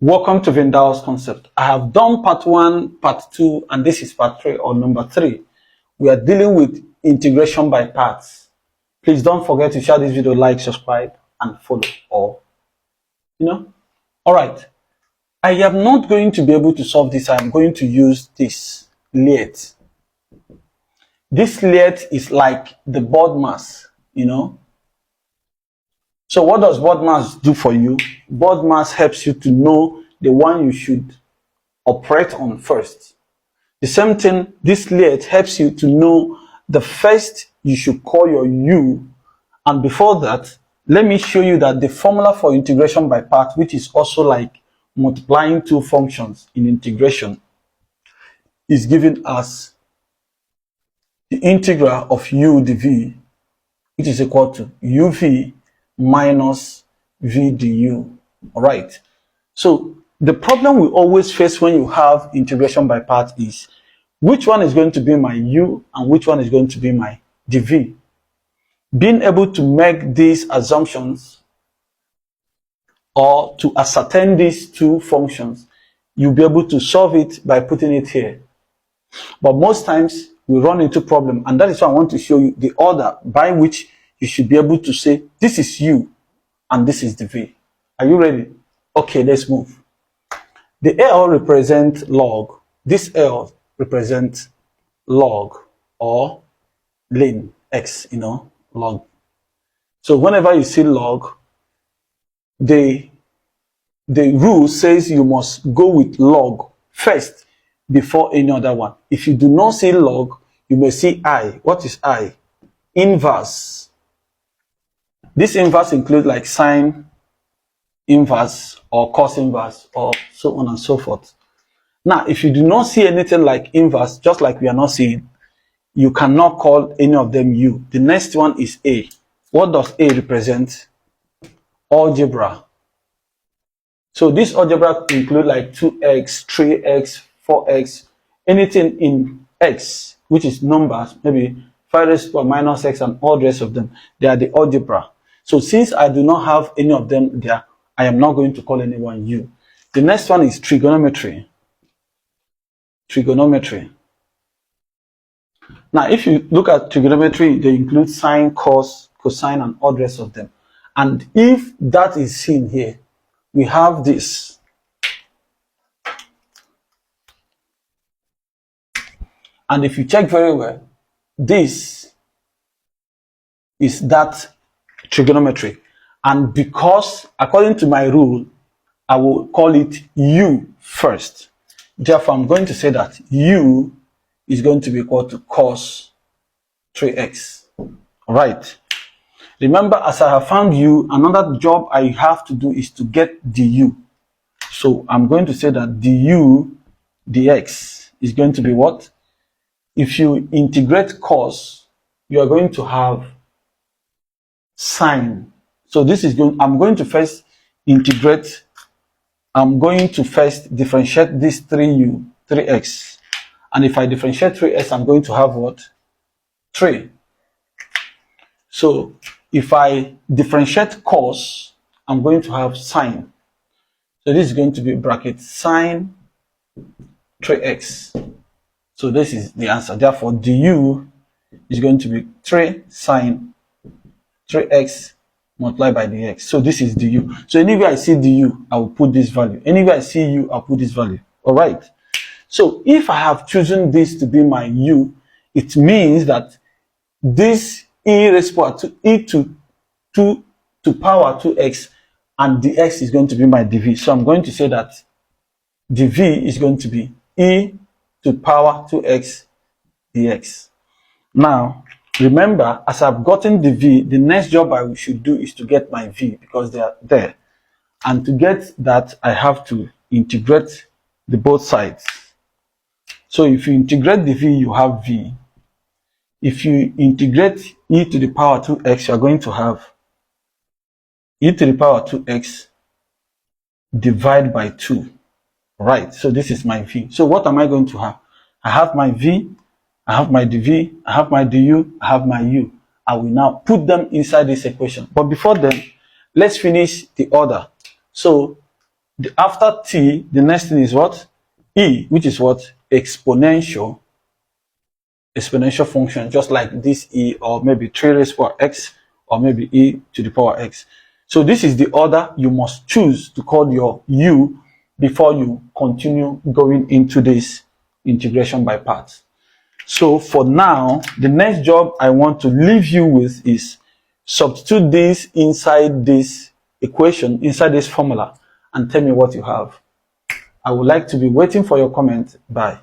Welcome to VINDAL'S concept. I have done part 1, part 2, and this is part 3 or number 3. We are dealing with integration by parts. Please don't forget to share this video, like, subscribe, and follow. Alright. I am not going to be able to solve this. I am going to use this LIATE. This LIATE is like the board mass, So what does board mass do for you? Board mass helps you to know the one you should operate on first. The same thing, this LIATE helps you to know the first you should call your U. And before that, let me show you that the formula for integration by part, which is also like multiplying two functions in integration, is given as the integral of U dv, which is equal to uv minus v du. All right. So the problem we always face when you have integration by part is which one is going to be my u and which one is going to be my dv. Being able to make these assumptions or to ascertain these two functions, you'll be able to solve it by putting it here. But most times we run into problem, and that is why I want to show you the order by which you should be able to say this is u and this is the v. Are you ready? Okay, let's move. The L represents log. This L represents log or ln x, log. So whenever you see log, the rule says you must go with log first before any other one. If you do not see log, you may see I. What is I? Inverse. This inverse includes like sine inverse or cos inverse or so on and so forth. Now, if you do not see anything like inverse, just like we are not seeing, you cannot call any of them u. The next one is A. What does A represent? Algebra. So this algebra include like 2x, 3x, 4x, anything in x, which is numbers, maybe 5 raised to the power minus x and all the rest of them. They are the algebra. So since I do not have any of them there, I am not going to call anyone u. The next one is trigonometry. Trigonometry. Now, if you look at trigonometry, they include sine, cos, cosine, and all the rest of them. And if that is seen here, we have this. And if you check very well, this is that trigonometry. And because, according to my rule, I will call it u first. Therefore, I'm going to say that u is going to be equal to cos 3x. All right. Remember, as I have found u, another job I have to do is to get du. So I'm going to say that du dx is going to be what? If you integrate cos, you are going to have sine. So this is going, I'm going to first integrate, I'm going to first differentiate this 3x. And if I differentiate 3x, I'm going to have what? 3. So if I differentiate cos, I'm going to have sine. So this is going to be bracket sine 3x. So this is the answer. Therefore, du is going to be 3 sine 3x multiplied by dx. So this is du. So anywhere I see du, I will put this value. Anywhere I see u, I'll put this value. All right. So if I have chosen this to be my u, it means that this e raised to e to power 2x and dx is going to be my dv. So I'm going to say that dv is going to be e to power 2x dx. Now, remember, as I've gotten the v, the next job I should do is to get my v because they are there. And to get that, I have to integrate the both sides. So if you integrate the v, you have v. If you integrate e to the power 2x, you are going to have e to the power 2x divided by 2. Right, so this is my v. So what am I going to have? I have my v, I have my dv, I have my du, I have my u. I will now put them inside this equation. But before then, let's finish the order. So After t, the next thing is what? E, which is what? Exponential function, just like this e, or maybe 3 raised to the power x, or maybe e to the power x. So this is the order you must choose to call your u before you continue going into this integration by parts. So for now, the next job I want to leave you with is substitute this inside this equation, inside this formula, and tell me what you have. I would like to be waiting for your comment. Bye.